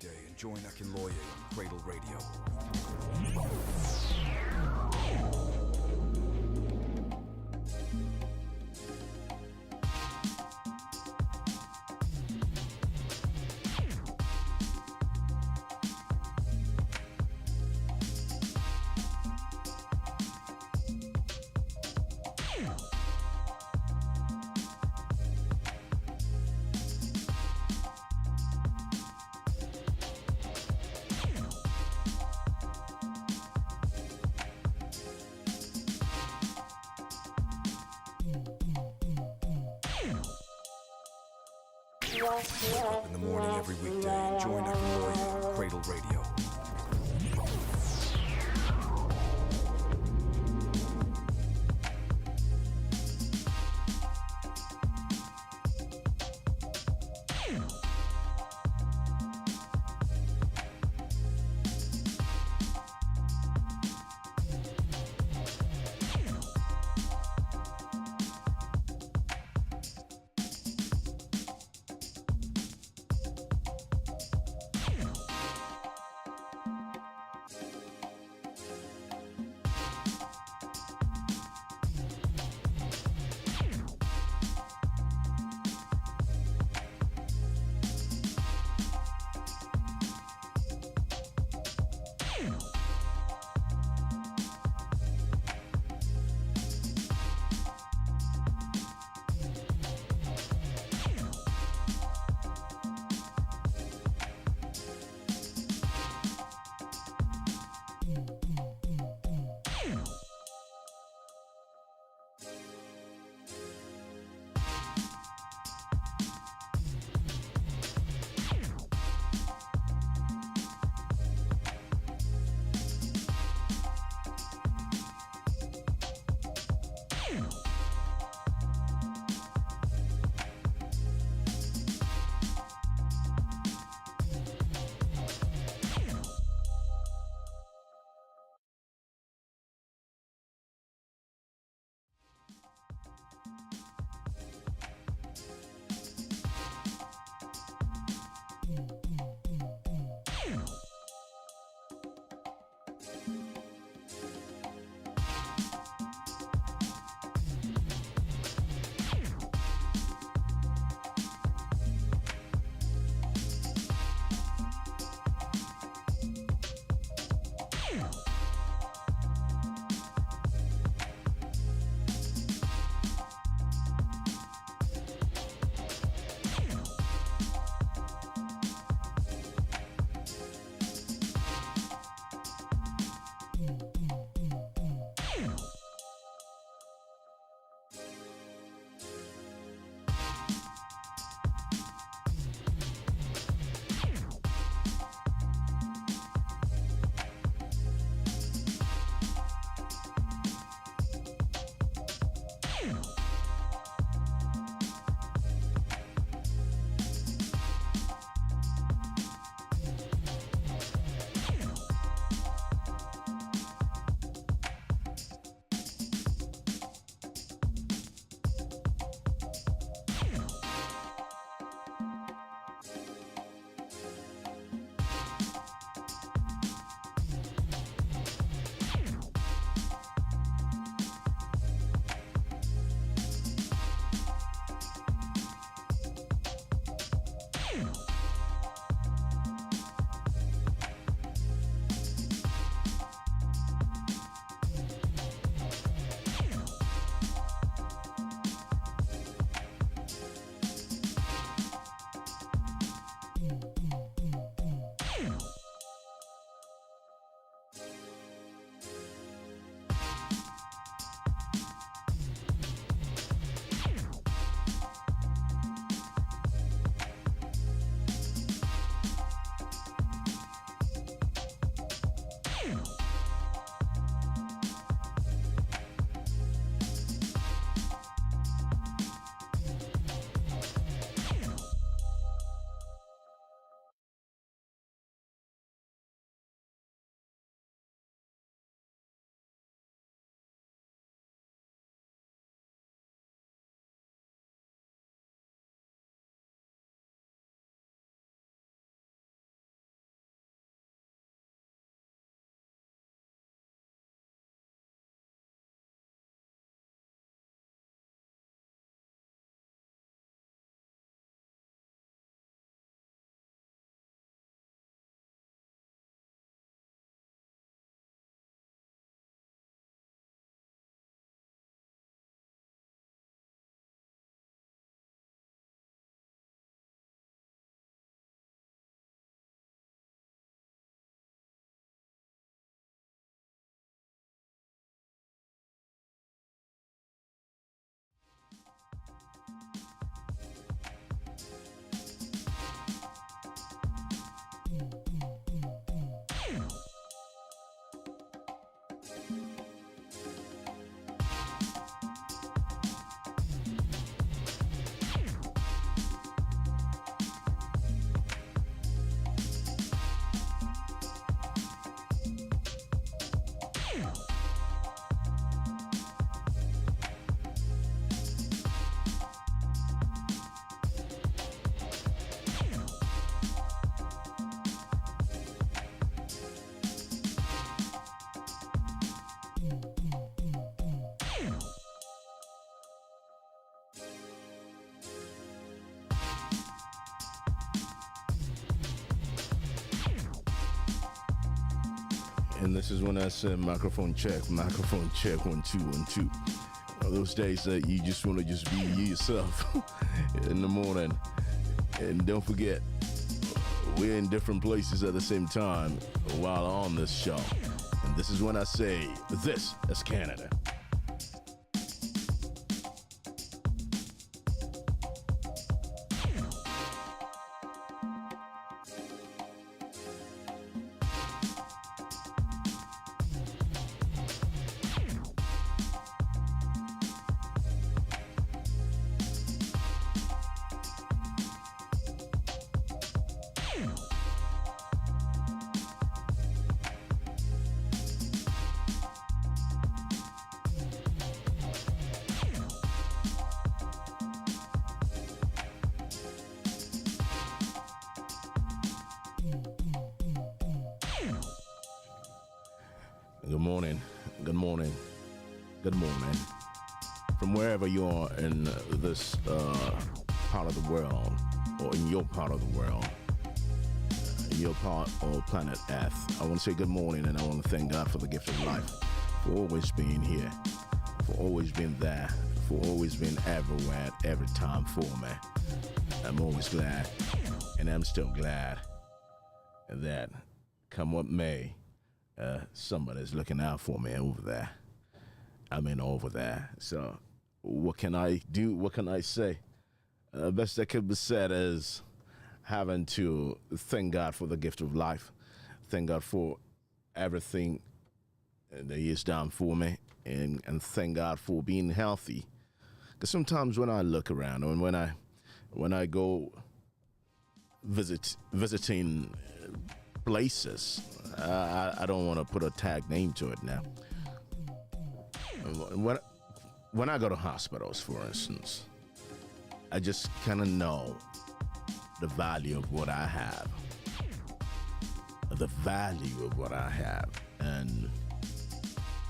weekday and join Akinloye on Cradle Radio. Up in the morning every weekday and join Akinloye on Cradle Radio. And this is when I said microphone check, 1 2 1 2. Those days that you just want to just be yourself in the morning. And don't forget, we're in different places at the same time while on this show. And this is when I say, this is Canada. Good morning. From wherever you are in this part of the world, or in your part of the world, in your part of planet Earth, I want to say good morning, and I want to thank God for the gift of life, for always being here, for always being there, for always being everywhere, every time for me. I'm always glad, and I'm still glad that come what may, somebody's looking out for me over there. Over there. So what can I do? What can I say? Best that could be said is having to thank God for the gift of life. Thank God for everything that He has done for me. And thank God for being healthy. Because sometimes when I look around and when I go visiting places, I don't want to put a tag name to it now. When I go to hospitals, for instance, I just kind of know the value of what I have. The value of what I have. And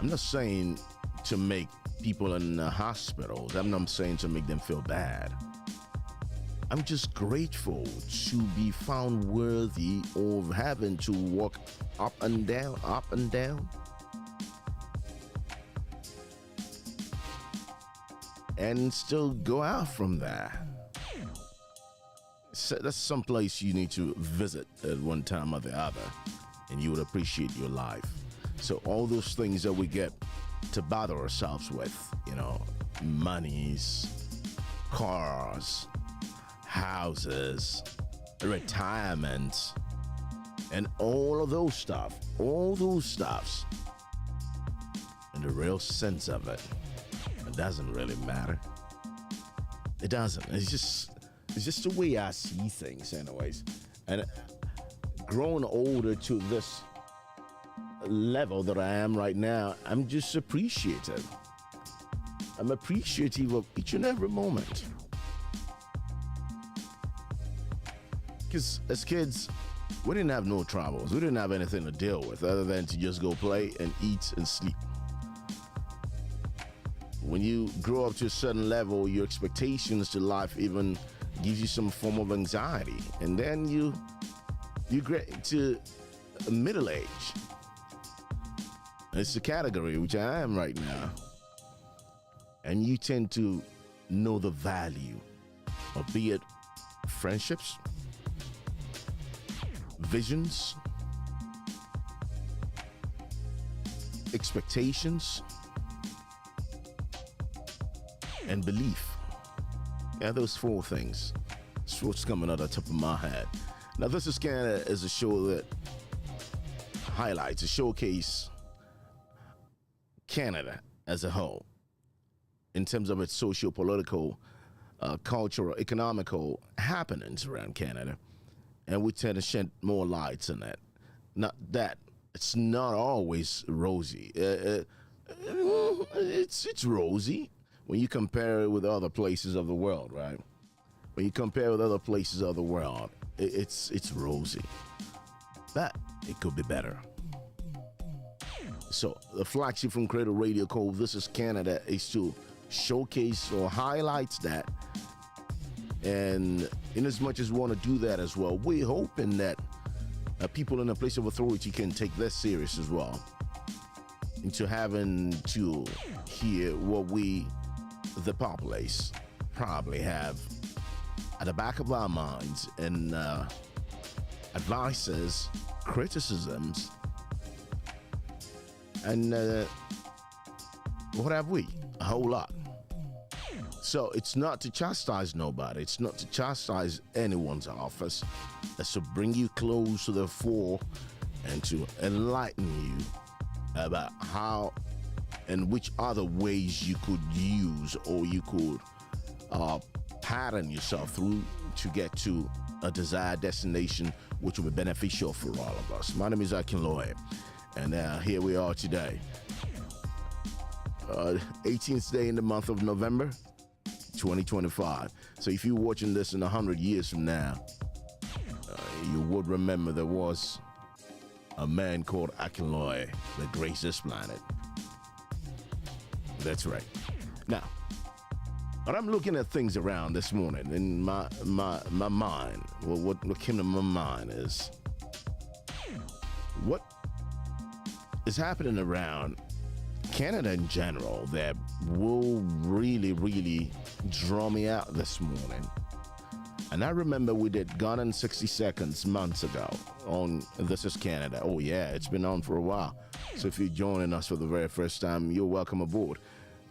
I'm not saying to make people in the hospitals, I'm not saying to make them feel bad. I'm just grateful to be found worthy of having to walk up and down, and still go out from there. So that's some place you need to visit at one time or the other, and you would appreciate your life. So all those things that we get to bother ourselves with, monies, cars, houses, retirement, and all those stuffs, in the real sense of it, it doesn't really matter. It doesn't. It's just the way I see things anyways. And growing older to this level that I am right now, I'm just appreciative. I'm appreciative of each and every moment. Because as kids, we didn't have no troubles. We didn't have anything to deal with other than to just go play and eat and sleep. When you grow up to a certain level, your expectations to life even gives you some form of anxiety. And then you get to middle age. It's the category which I am right now. And you tend to know the value of, be it friendships, visions, expectations, and belief. Yeah, those four things. That's what's coming out of the top of my head. Now, This is Canada is a show that highlights, a showcase Canada as a whole in terms of its socio-political, cultural, economical happenings around Canada. And we tend to shed more lights on that. Not that it's not always rosy. It's rosy when you compare it with other places of the world, right? When you compare with other places of the world, it's rosy. But it could be better. So the flagship from CradleRadio called This is Canada is to showcase or highlight that. And in as much as we want to do that as well, we're hoping that people in a place of authority can take this serious as well, into having to hear what we, the populace, probably have at the back of our minds and advices, criticisms, and what have we? A whole lot. So it's not to chastise nobody. It's not to chastise anyone's office. It's to bring you close to the fore and to enlighten you about how and which other ways you could use or you could pattern yourself through to get to a desired destination which will be beneficial for all of us. My name is Akinloye, and here we are today. 18th day in the month of November, 2025. So if you're watching this in 100 years from now, you would remember there was a man called Akinloye that graced this planet. That's right. Now, when I'm looking at things around this morning, in my mind, well, what came to my mind is what is happening around Canada in general that will really, really draw me out this morning. And I remember we did Gone in 60 Seconds months ago on This Is Canada. Oh yeah, it's been on for a while. So if you're joining us for the very first time, you're welcome aboard.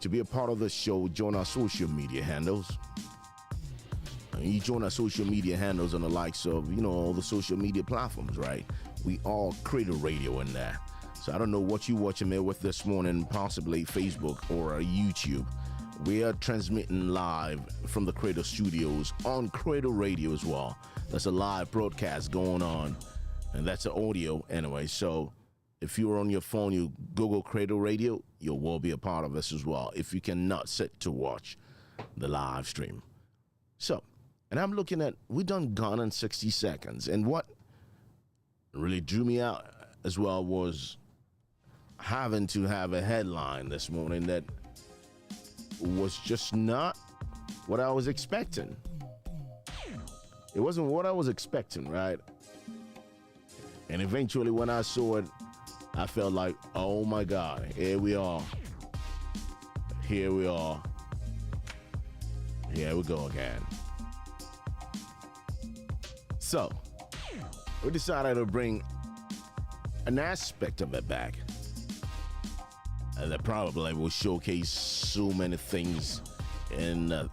To be a part of the show, join our social media handles. You join our social media handles on the likes of, all the social media platforms, right? We all CradleRadio in there. So I don't know what you're watching me with this morning, possibly Facebook or YouTube. We are transmitting live from the Cradle Studios on CradleRadio as well. That's a live broadcast going on, and that's the audio anyway. So if you're on your phone, you Google CradleRadio, you will be a part of this as well, if you cannot sit to watch the live stream. So, and I'm looking at, we done Gone in 60 Seconds, and what really drew me out as well was having to have a headline this morning that was just not what I was expecting. It wasn't what I was expecting, right? And eventually when I saw it, I felt like, oh my God, here we are. Here we are. Here we go again. So, we decided to bring an aspect of it back. And that probably will showcase so many things and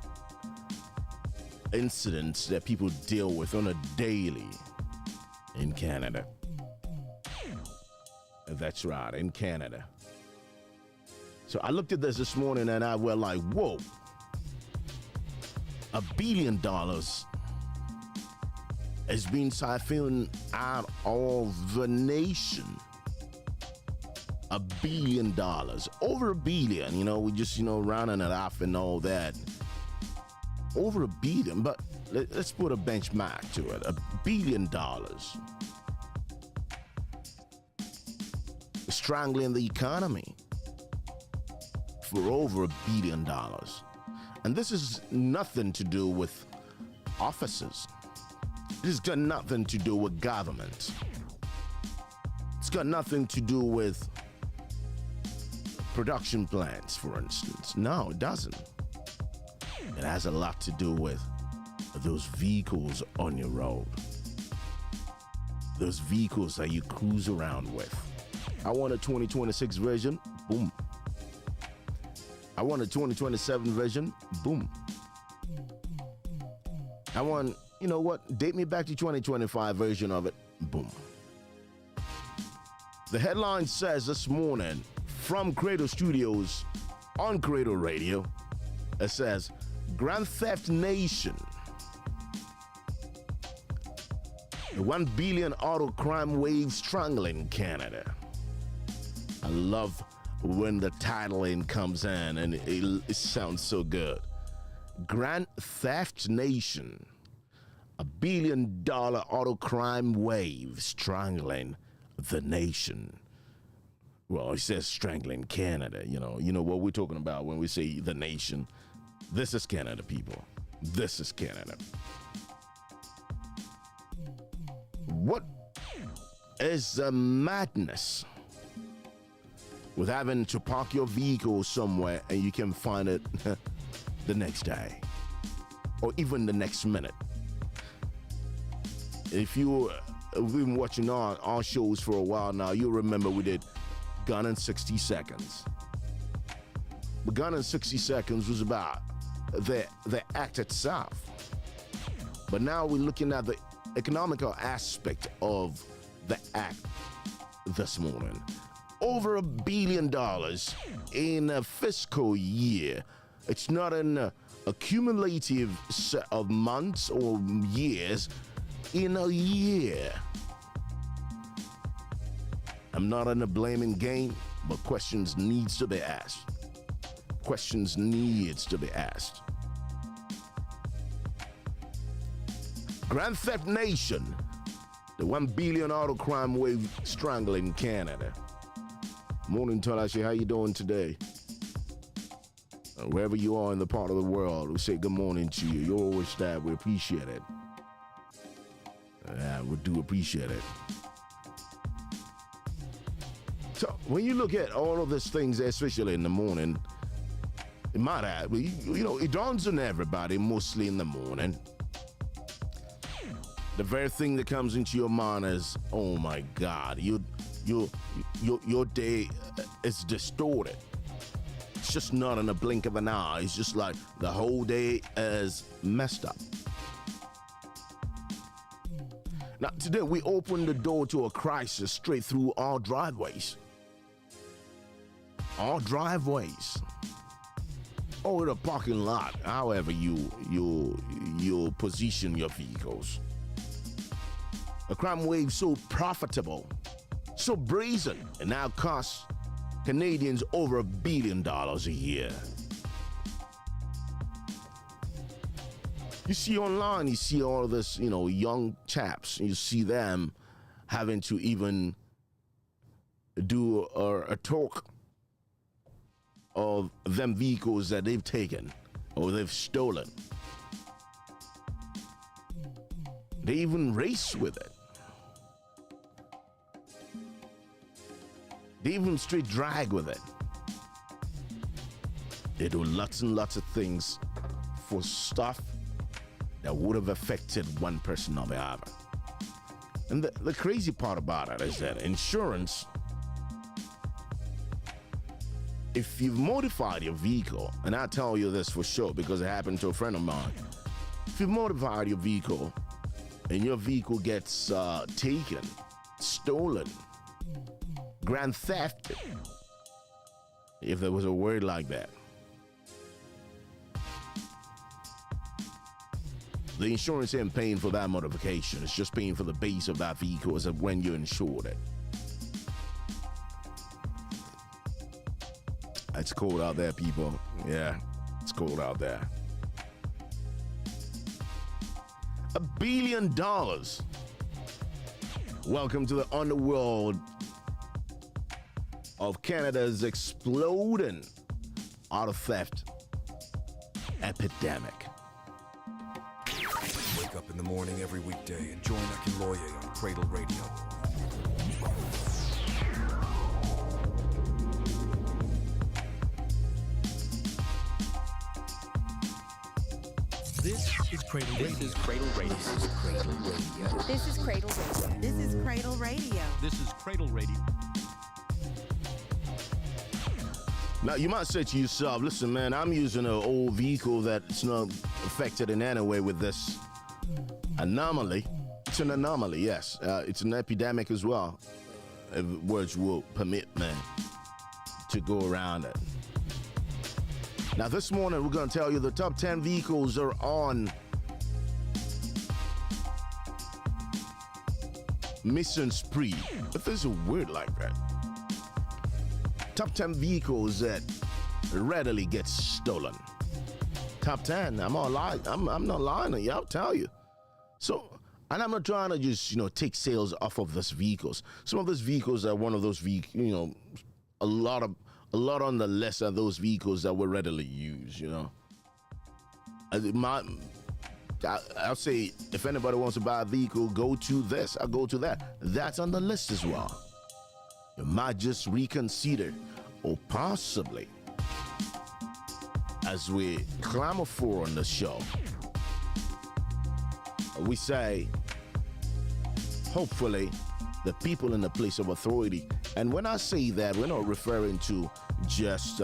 incidents that people deal with on a daily in Canada. That's right, in Canada. So I looked at this morning and I went like, whoa, $1 billion has been siphoned out of the nation. $1 billion, over $1 billion, we just, rounding it off and all that. Over $1 billion, but let's put a benchmark to it. $1 billion. Strangling the economy for over $1 billion. And this is nothing to do with offices. This has got nothing to do with government. It's got nothing to do with production plants, for instance. No, it doesn't. It has a lot to do with those vehicles on your road. Those vehicles that you cruise around with. I want a 2026 version, boom. I want a 2027 version, boom. I want, date me back to 2025 version of it, boom. The headline says this morning, from Cradle Studios on CradleRadio, it says, Grand Theft Nation. The 1 billion auto crime wave strangling Canada. I love when the titling comes in and it sounds so good. Grand Theft Nation. $1 billion auto crime wave strangling the nation. Well, it says strangling Canada, you know what we're talking about when we say the nation. This is Canada, people. This is Canada. What is a madness with having to park your vehicle somewhere and you can find it the next day or even the next minute. If you've been watching our shows for a while now, you'll remember we did Gone in 60 Seconds. But Gone in 60 Seconds was about the act itself. But now we're looking at the economical aspect of the act this morning. Over $1 billion in a fiscal year. It's not an accumulative set of months or years. In a year. I'm not in a blaming game, but questions needs to be asked. Questions needs to be asked. Grand Theft Nation, the 1 billion auto crime wave strangling Canada. Morning, Talashi, how you doing today? Wherever you are in the part of the world, we say good morning to you. You're always there. We appreciate it. Yeah, we do appreciate it. So when you look at all of these things, especially in the morning, it might have, it dawns on everybody mostly in the morning. The very thing that comes into your mind is, oh my God, your day is distorted. It's just not in a blink of an eye. It's just like the whole day is messed up. Now, today we open the door to a crisis straight through our driveways. Our driveways. Or the parking lot, however you position your vehicles. A crime wave so profitable, so brazen, and now costs Canadians over $1 billion a year. You see online, you see all of this, young chaps, you see them having to even do a talk of them vehicles that they've taken or they've stolen. They even race with it. They even straight drag with it. They do lots and lots of things for stuff that would have affected one person or the other. And the crazy part about it is that insurance, if you've modified your vehicle, and I tell you this for sure because it happened to a friend of mine, if you've modified your vehicle and your vehicle gets taken, stolen, grand theft, if there was a word like that, the insurance ain't paying for that modification. It's just paying for the base of that vehicle as of when you insured it. It's cold out there, people. Yeah, it's cold out there. $1 billion. Welcome to the underworld of Canada's exploding auto theft epidemic. Wake up in the morning every weekday and join Akinloye on Cradle Radio. This is Cradle Radio. This is Cradle Radio. This is Cradle Radio. This is Cradle Radio. This is Cradle Radio. This is Cradle Radio. Now, you might say to yourself, listen, man, I'm using an old vehicle that's not affected in any way with this anomaly. It's an anomaly, yes. It's an epidemic as well, if words will permit me to go around it. Now, this morning, we're going to tell you the top 10 vehicles are on missing spree. If there's a word like that. Top 10 vehicles that readily get stolen. Top 10. I'm not lying to you. I'll tell you. So, and I'm not trying to just, take sales off of these vehicles. Some of those vehicles are one of those vehicles, a lot on the list are those vehicles that were readily used, I I'll say, if anybody wants to buy a vehicle, go to this, I'll go to that. That's on the list as well. You might just reconsider, or possibly, as we clamor for on the show, we say, hopefully, the people in the place of authority. And when I say that, we're not referring to just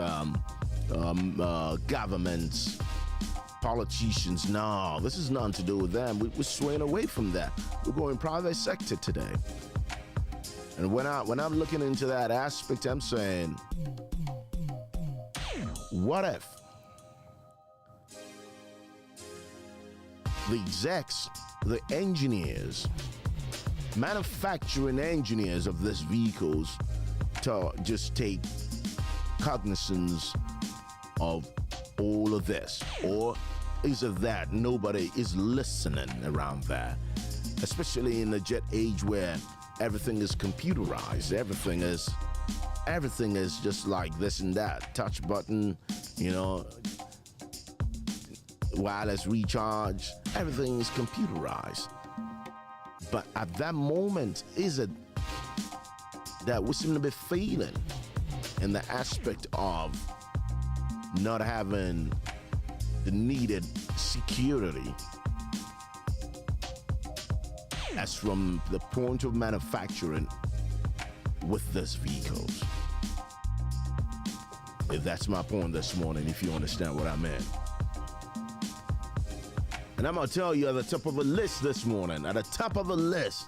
governments, politicians. No, this is nothing to do with them. We're swaying away from that. We're going private sector today. And when I'm looking into that aspect, I'm saying, what if the execs, the engineers, manufacturing engineers of these vehicles to just take cognizance of all of this? Or is it that nobody is listening around that? Especially in the jet age where everything is computerized, everything is just like this and that, touch button, wireless recharge, everything is computerized. But at that moment, is it that we seem to be failing in the aspect of not having the needed security as from the point of manufacturing with these vehicles? If that's my point this morning, if you understand what I meant. And I'm gonna tell you at the top of the list this morning, at the top of the list,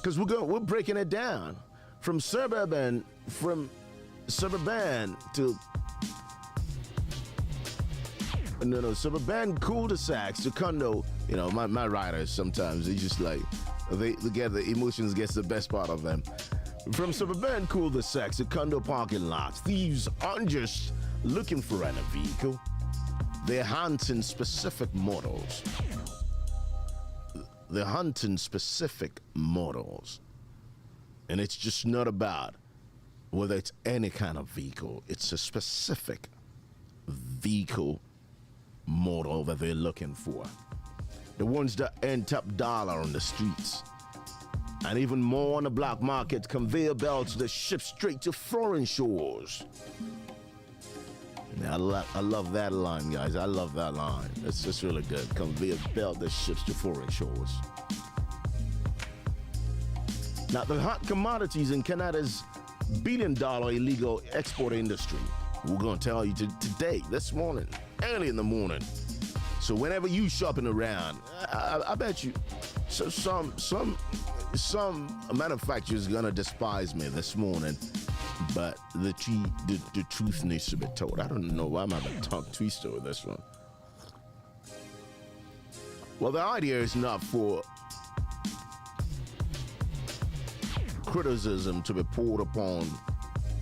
because we're breaking it down from suburban to suburban cul-de-sacs to condo. My riders sometimes they just like they get the emotions gets the best part of them. From suburban cul-de-sacs to condo parking lots, thieves aren't just looking for a vehicle. They're hunting specific models. And it's just not about whether it's any kind of vehicle. It's a specific vehicle model that they're looking for. The ones that earn top dollar on the streets. And even more on the black market, conveyor belts that ship straight to foreign shores. I love that line, guys. I love that line. It's just really good. Conveyor belt that ships to foreign shores. Now, the hot commodities in Canada's billion-dollar illegal export industry. We're going to tell you today, this morning, early in the morning. So whenever you shopping around, I bet you some manufacturers going to despise me this morning. But the truth needs to be told. I don't know why I'm having a tongue twister with this one. Well, the idea is not for criticism to be poured upon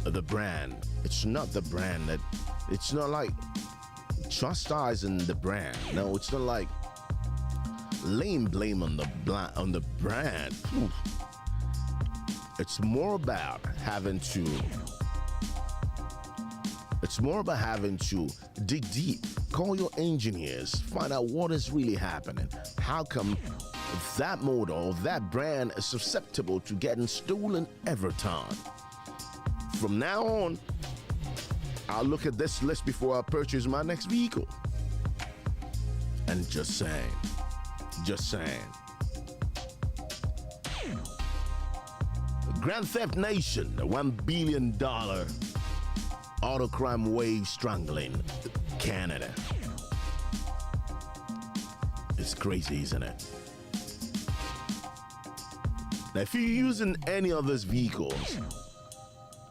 the brand. It's not the brand that. It's not like chastising the brand. No, it's not like laying blame on the brand. Oof. It's more about having to dig deep, call your engineers, find out what is really happening. How come that model, that brand is susceptible to getting stolen every time? From now on, I'll look at this list before I purchase my next vehicle. And just saying. Grand Theft Nation, the $1 billion auto crime wave strangling Canada. It's crazy, isn't it? Now, if you're using any of these vehicles,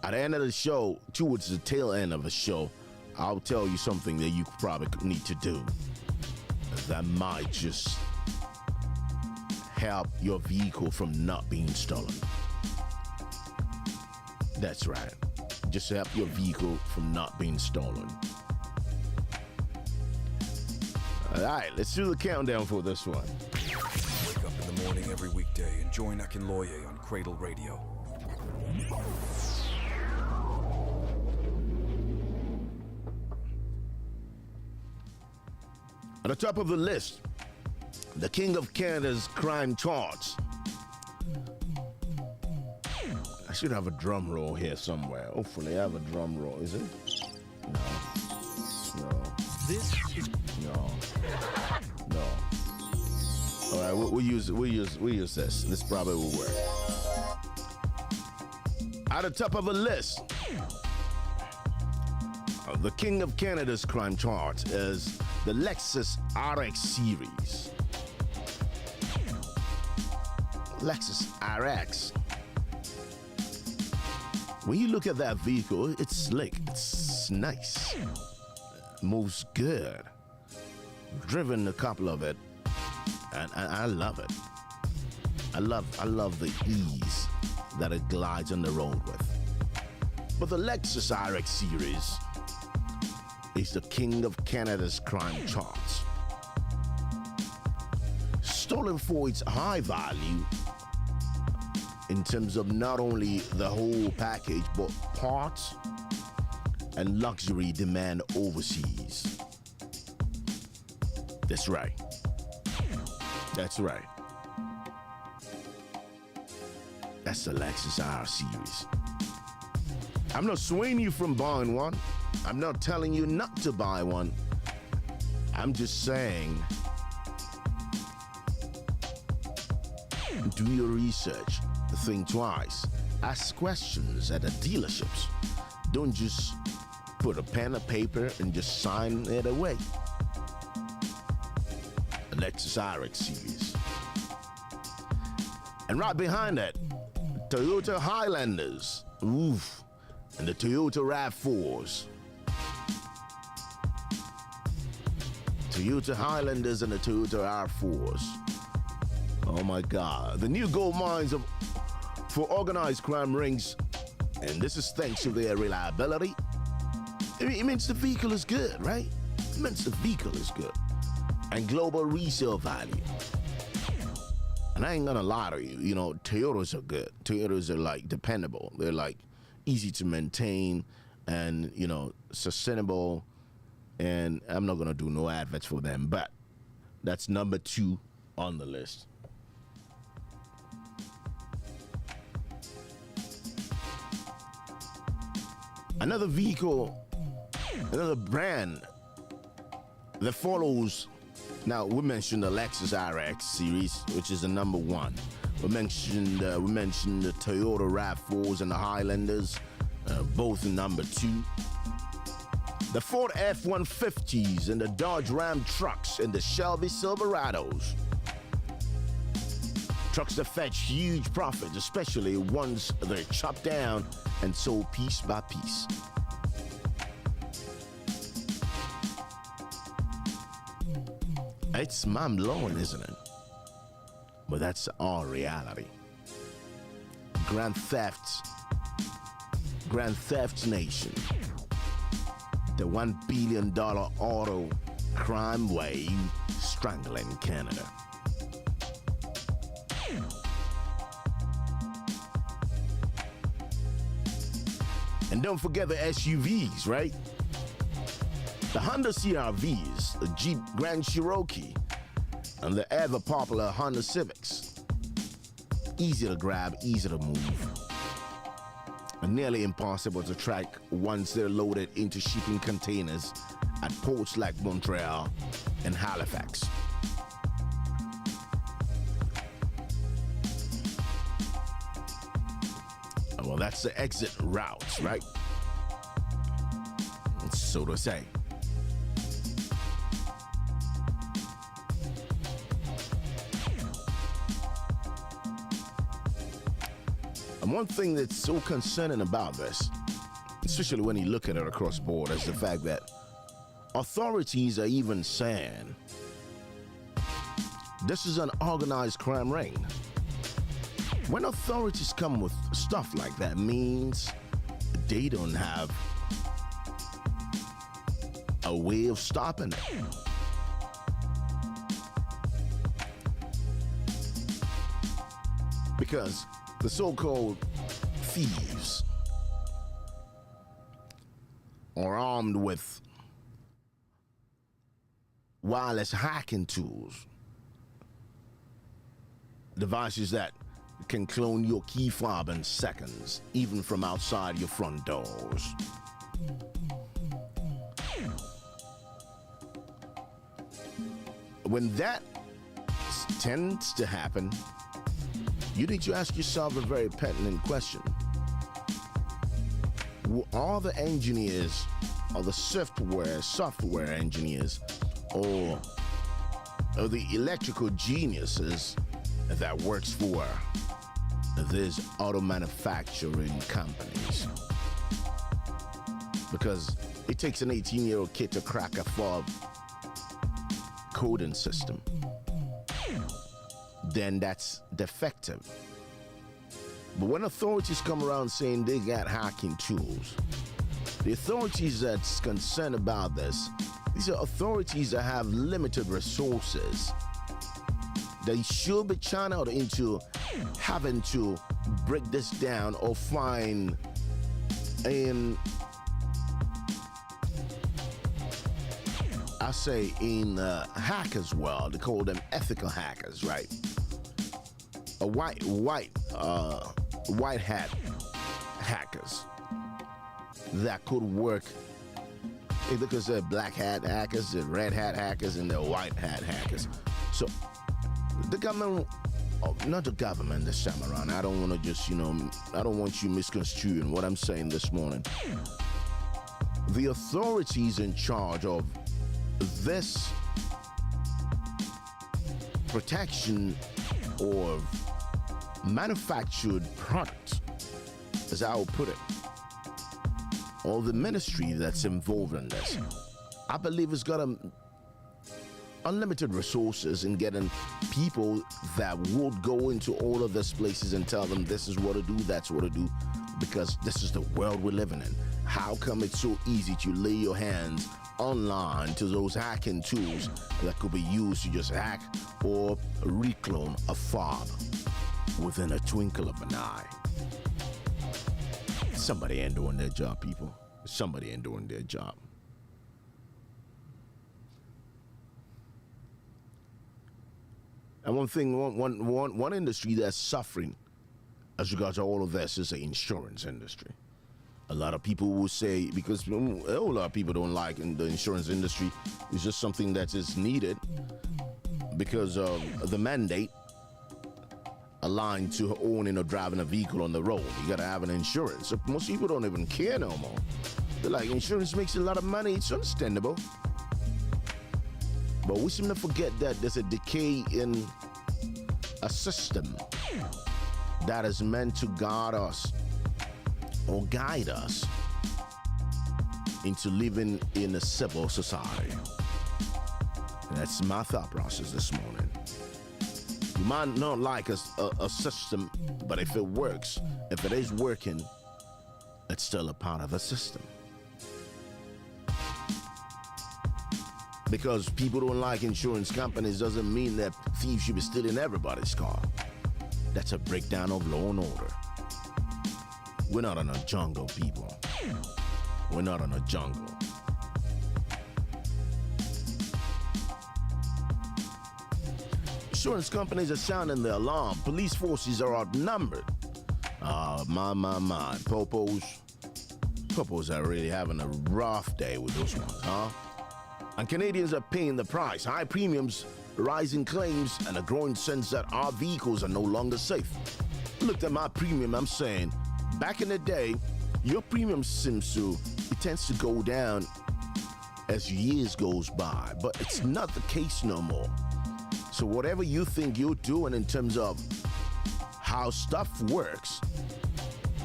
at the end of the show, towards the tail end of the show, I'll tell you something that you probably need to do that might just help your vehicle from not being stolen. That's right. Just to help your vehicle from not being stolen. All right, let's do the countdown for this one. Wake up in the morning every weekday and join Akinloye on Cradle Radio. At the top of the list, the king of Canada's crime charts. I should have a drum roll here somewhere. Hopefully I have a drum roll. Is it? No. This is No. All right, we'll use this. This probably will work. At the top of the list, the king of Canada's crime charts is the Lexus RX series. Lexus RX. When you look at that vehicle, it's slick, it's nice, moves good. Driven a couple of it, and I love it. I love the ease that it glides on the road with. But the Lexus RX series is the king of Canada's crime charts. Stolen for its high value in terms of not only the whole package, but parts and luxury demand overseas. That's right. That's right. That's the Lexus R series. I'm not swaying you from buying one. I'm not telling you not to buy one. I'm just saying, do your research, think twice, ask questions at the dealerships. Don't just put a pen and paper and just sign it away. The Lexus RX series. And right behind that, Toyota Highlanders, oof, and the Toyota RAV4s. Toyota Highlanders and the Toyota RAV4s. Oh my God, the new gold mines for organized crime rings, and this is thanks to their reliability. It means the vehicle is good, right? It means the vehicle is good. And global resale value. And I ain't gonna lie to you, you know, Toyotas are good. Toyotas are like dependable. They're like easy to maintain and, you know, sustainable. And I'm not gonna do no adverts for them, but that's number 2 on the list. Another vehicle, another brand that follows. Now we mentioned the Lexus RX series, which is the number 1. We mentioned the Toyota RAV4s and the Highlanders, both number 2. The Ford F-150s and the Dodge Ram trucks and the Shelby Silverados. Trucks that fetch huge profits, especially once they're chopped down and sold piece by piece. It's mind-blowing, isn't it? But that's our reality. Grand Theft Nation. The $1 billion auto crime wave strangling Canada. And don't forget the SUVs, right? The Honda CR-Vs, the Jeep Grand Cherokee, and the ever-popular Honda Civics. Easy to grab, easy to move. And nearly impossible to track once they're loaded into shipping containers at ports like Montreal and Halifax. Well, that's the exit routes, right? So to say. And one thing that's so concerning about this, especially when you look at it across board, is the fact that authorities are even saying this is an organized crime ring. When authorities come with stuff like that, means they don't have a way of stopping it. Because the so-called thieves are armed with wireless hacking tools, devices that can clone your key fob in seconds, even from outside your front doors. When that tends to happen, you need to ask yourself a very pertinent question. Are the engineers, or the software engineers, or the electrical geniuses that works for these auto manufacturing companies? Because it takes an 18-year-old kid to crack a fob coding system. Then that's defective. But when authorities come around saying they got hacking tools, the authorities that's concerned about this, these are authorities that have limited resources. They should be channeled into having to break this down or find in hackers world, they call them ethical hackers, right? A white hat hackers that could work, because they're black hat hackers, they're red hat hackers, and they're white hat hackers. So the government, not the government this time around, I don't want to just, I don't want you misconstruing what I'm saying this morning. The authorities in charge of this protection or manufactured product, as I will put it, or the ministry that's involved in this, I believe it's got unlimited resources in getting people that would go into all of these places and tell them this is what to do, that's what to do, because this is the world we're living in. How come it's so easy to lay your hands online to those hacking tools that could be used to just hack or reclone a fob within a twinkle of an eye? Somebody ain't doing their job, people. Somebody ain't doing their job. And one industry that's suffering as regards to all of this is the insurance industry. A lot of people will say, because a whole lot of people don't like in the insurance industry, it's just something that is needed because of the mandate aligned to owning or driving a vehicle on the road. You gotta have an insurance. So most people don't even care no more. They're like, insurance makes a lot of money, it's understandable. But we seem to forget that there's a decay in a system that is meant to guard us or guide us into living in a civil society. And that's my thought process this morning. You might not like a system, but if it works, if it is working, it's still a part of the system. Because people don't like insurance companies doesn't mean that thieves should be stealing everybody's car. That's a breakdown of law and order. We're not in a jungle, people. We're not in a jungle. Insurance companies are sounding the alarm. Police forces are outnumbered. My. Popos are really having a rough day with those ones, huh? And Canadians are paying the price. High premiums, rising claims, and a growing sense that our vehicles are no longer safe. Looked at my premium, I'm saying, back in the day, your premium it tends to go down as years goes by, but it's not the case no more. So whatever you think you're doing in terms of how stuff works,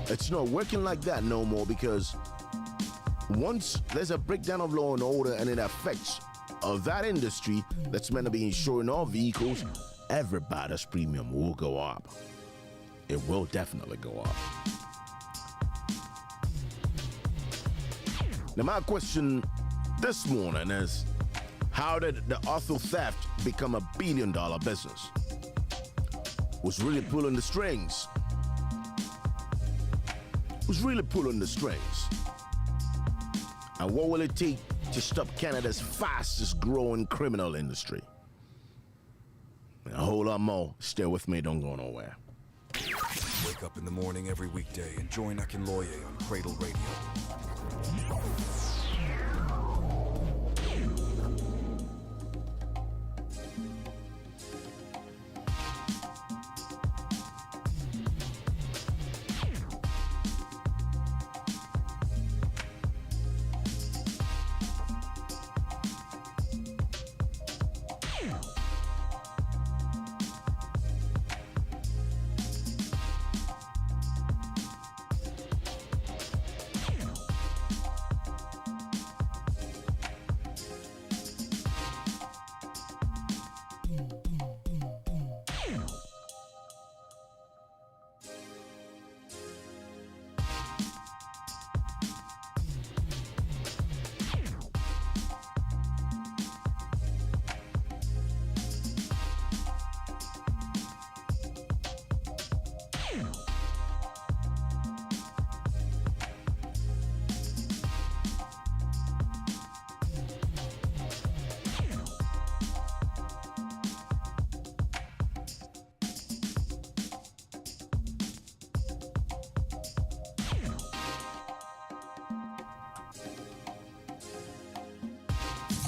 it's not working like that no more, because once there's a breakdown of law and order and it affects that industry that's meant to be insuring all vehicles, everybody's premium will go up. It will definitely go up. Now my question this morning is, how did the auto theft become a billion-dollar business? Who's really pulling the strings? Who's really pulling the strings? And what will it take to stop Canada's fastest growing criminal industry. Now, hold on, Mo. Stay with me. Don't go nowhere. Wake up in the morning every weekday and join Akinloye on Cradle Radio.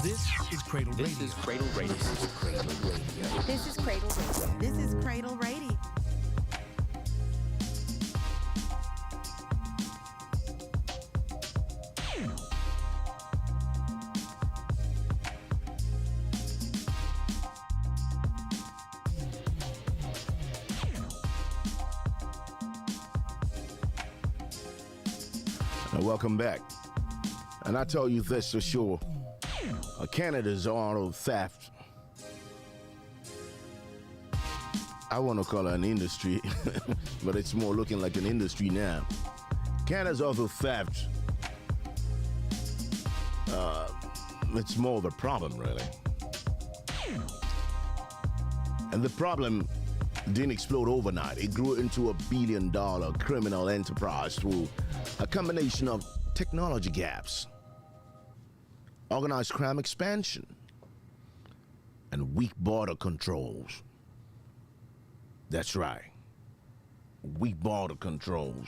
This is Cradle Radio. This is Cradle Radio. This is Cradle Radio. This is Cradle Radio. This is Cradle Radio. Welcome back. And I tell you this for sure. Canada's auto theft, I want to call it an industry, but it's more looking like an industry now. Canada's auto theft, it's more of a problem, really. And the problem didn't explode overnight. It grew into $1 billion criminal enterprise through a combination of technology gaps, organized crime expansion, and weak border controls. That's right. Weak border controls.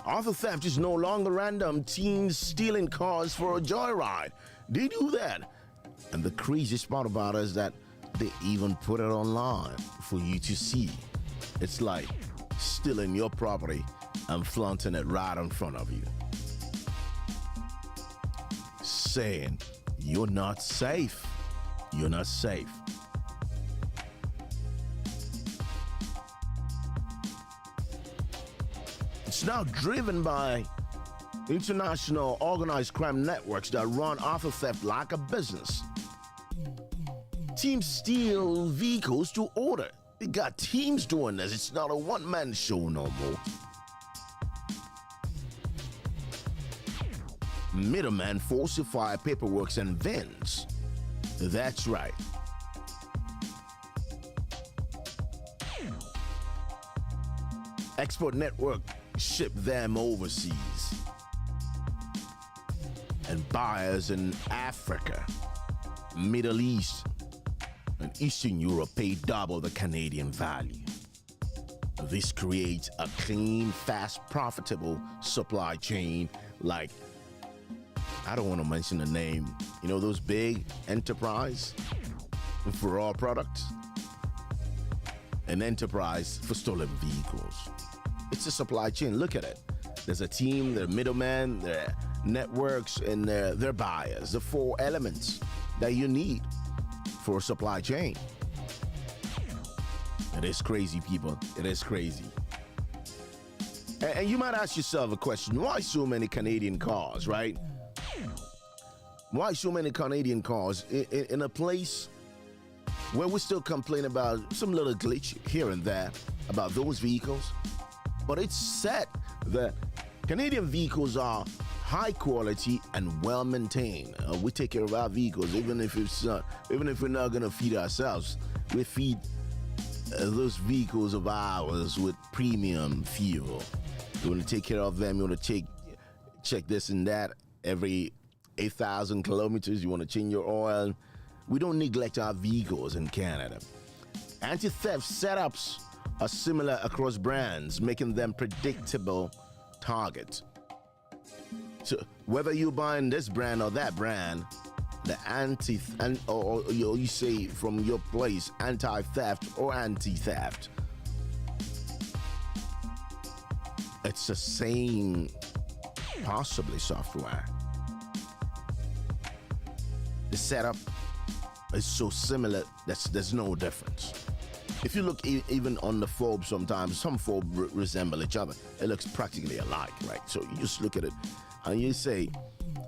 Auto theft is no longer random. Teens stealing cars for a joyride. They do that. And the craziest part about it is that they even put it online for you to see. It's like stealing your property and flaunting it right in front of you, saying you're not safe. You're not safe. It's now driven by international organized crime networks that run auto theft like a business. Teams steal vehicles to order. They got teams doing this. It's not a one-man show no more. Middlemen falsify paperwork and VINs. That's right. Export network ship them overseas. And buyers in Africa, Middle East, and Eastern Europe pay double the Canadian value. This creates a clean, fast, profitable supply chain like, I don't want to mention the name, you know, those big enterprise for all products? An enterprise for stolen vehicles. It's a supply chain. Look at it. There's a team, there are middlemen, there are networks, and there are buyers. The four elements that you need for a supply chain. It is crazy, people. It is crazy. And you might ask yourself a question, why so many Canadian cars, right? Why so many Canadian cars in a place where we still complain about some little glitch here and there about those vehicles? But it's said that Canadian vehicles are high quality and well maintained. We take care of our vehicles, even if we're not gonna feed ourselves. We feed those vehicles of ours with premium fuel. We want to take care of them. We want to check this and that every 8,000 kilometers. You want to change your oil. We don't neglect our vehicles in Canada. Anti-theft setups are similar across brands, making them predictable targets. So whether you're buying this brand or that brand, the or you say from your place anti-theft or anti-theft, it's the same, possibly, software. The setup is so similar that there's no difference. If you look even on the fob, sometimes some fob resemble each other. It looks practically alike, right? So you just look at it and you say,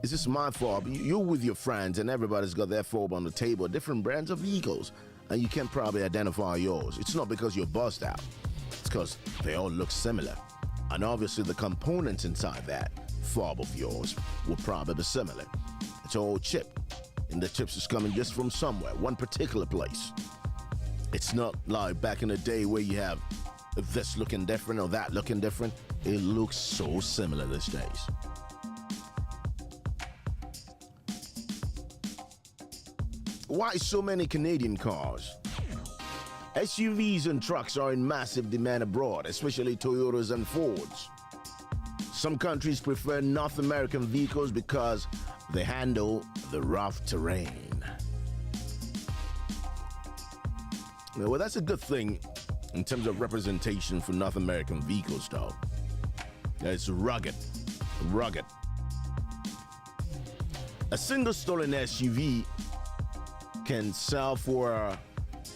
is this my fob? You're with your friends and everybody's got their fob on the table, different brands of vehicles, and you can probably identify yours. It's not because you're buzzed out. It's because they all look similar. And obviously the components inside that fob of yours will probably be similar. It's all chip, and the chips is coming just from somewhere, one particular place. It's not like back in the day where you have this looking different or that looking different. It looks so similar these days. Why so many Canadian cars? SUVs and trucks are in massive demand abroad, especially Toyotas and Fords. Some countries prefer North American vehicles because they handle the rough terrain. Well, that's a good thing in terms of representation for North American vehicles, though. It's rugged. A single stolen SUV can sell for,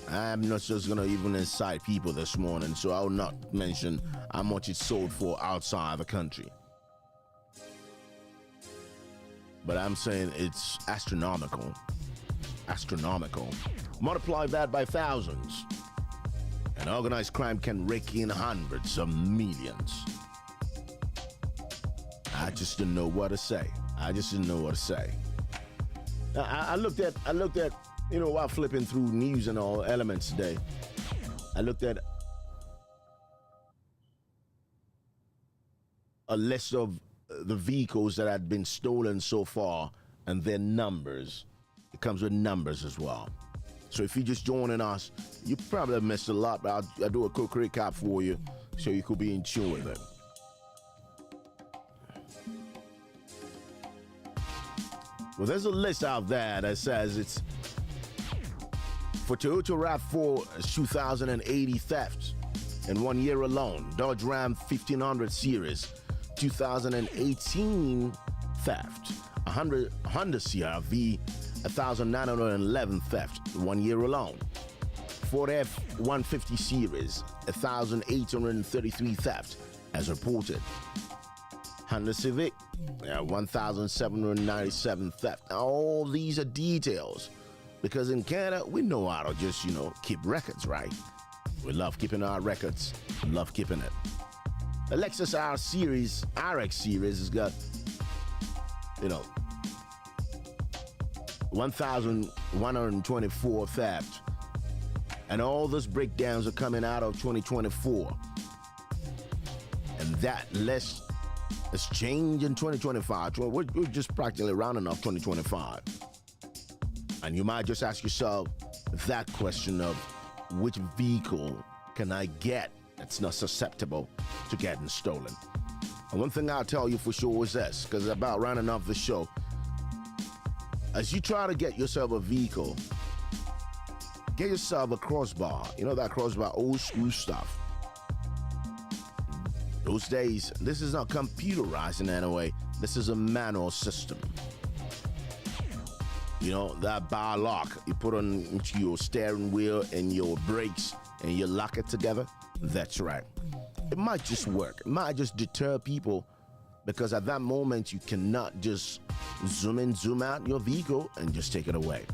I'm not just gonna even incite people this morning, so I'll not mention how much it's sold for outside the country. But I'm saying it's astronomical. Multiply that by thousands, and organized crime can rake in hundreds of millions. I just didn't know what to say. Now, I looked at, while flipping through news and all elements today, I looked at a list of the vehicles that had been stolen so far and their numbers. It comes with numbers as well. So if you're just joining us, you probably missed a lot, but I'll do a quick recap for you so you could be in tune with it. Well, there's a list out there that says it's for Toyota RAV4, 2,080 thefts in 1 year alone. Dodge Ram 1500 series, 2018 theft. Honda CR-V, 1,911 theft in 1 year alone. Ford F-150 series, 1,833 theft as reported. Honda Civic, 1,797 theft. Now, all these are details because in Canada, we know how to just, keep records, right? We love keeping our records. We love keeping it. The Lexus RX series has got, 1,124 theft. And all those breakdowns are coming out of 2024. And that list has changed in 2025. We're just practically rounding off 2025. And you might just ask yourself that question of which vehicle can I get that's not susceptible to getting stolen? And one thing I'll tell you for sure is this, because it's about rounding off the show. As you try to get yourself a vehicle, get yourself a crossbar. You know that crossbar, old school stuff. Those days, this is not computerized in any way. This is a manual system. That bar lock you put on into your steering wheel and your brakes and you lock it together. That's right. It might just work. It might just deter people because at that moment you cannot just zoom in, zoom out your vehicle and just take it away.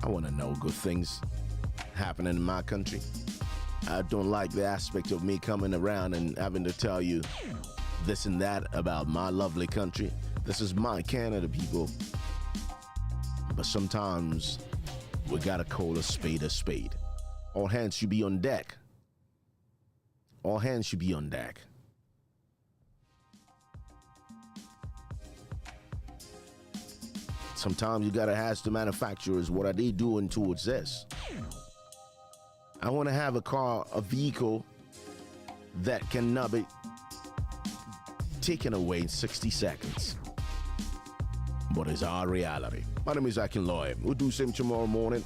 I want to know good things happening in my country. I don't like the aspect of me coming around and having to tell you this and that about my lovely country. This is my Canada, people. But sometimes we gotta call a spade a spade. All hands should be on deck. All hands should be on deck. Sometimes you gotta ask the manufacturers, what are they doing towards this? I want to have a vehicle that cannot be taken away in 60 seconds. But it's our reality. My name is Akin Loy. We'll do same tomorrow morning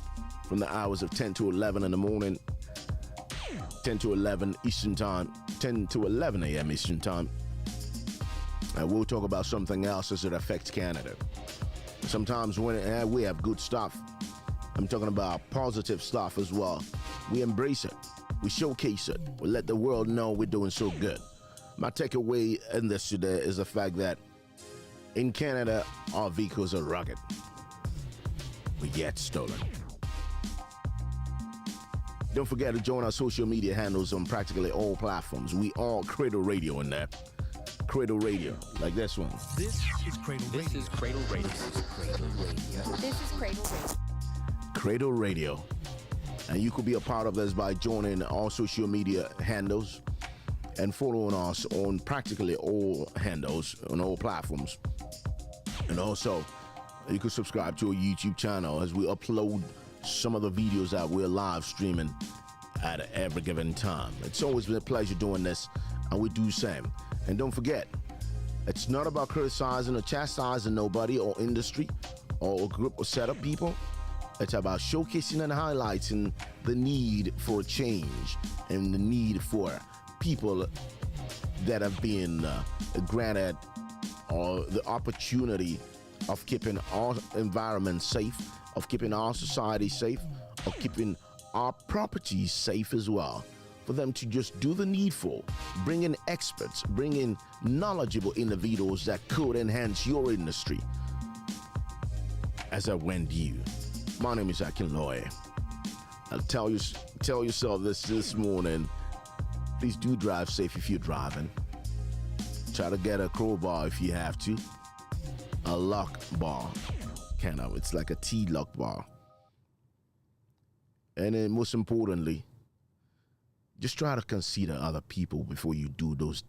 from the hours of 10 to 11 in the morning, 10 to 11 Eastern Time, 10 to 11 a.m. Eastern Time. And we'll talk about something else as it affects Canada. Sometimes when we have good stuff, I'm talking about positive stuff as well. We embrace it. We showcase it. We let the world know we're doing so good. My takeaway in this today is the fact that in Canada, our vehicles are rugged, but yet stolen. Don't forget to join our social media handles on practically all platforms. We are Cradle Radio in there. Cradle Radio, like this one. This is Cradle Radio. This is Cradle Radio. This is Cradle Radio. Cradle Radio. And you could be a part of this by joining our social media handles and following us on practically all handles on all platforms. And also, you can subscribe to our YouTube channel as we upload some of the videos that we're live streaming at every given time. It's always been a pleasure doing this, and we do same. And don't forget, it's not about criticizing or chastising nobody or industry or a group of set of people. It's about showcasing and highlighting the need for change and the need for people that have been granted or the opportunity of keeping our environment safe, of keeping our society safe, of keeping our properties safe as well. For them to just do the needful, bring in experts, bring in knowledgeable individuals that could enhance your industry. As I went you, my name is Akin Loy. I'll tell yourself this morning, please do drive safe if you're driving. Try to get a crowbar if you have to. A lock bar, it's like a T-lock bar. And then most importantly, just try to consider other people before you do those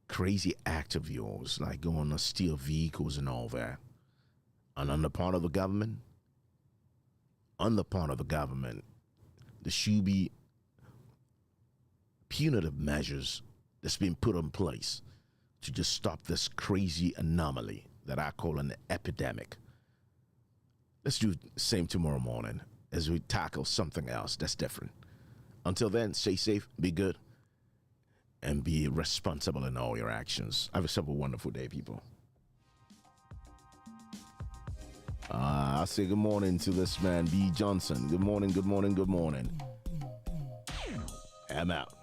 crazy acts of yours, like going to steal vehicles and all that. And on the part of the government, there should be punitive measures that's been put in place to just stop this crazy anomaly that I call an epidemic. Let's do the same tomorrow morning as we tackle something else that's different. Until then, stay safe, be good, and be responsible in all your actions. Have yourself a wonderful day, people. I say good morning to this man, B. Johnson. Good morning, good morning, good morning. I'm out.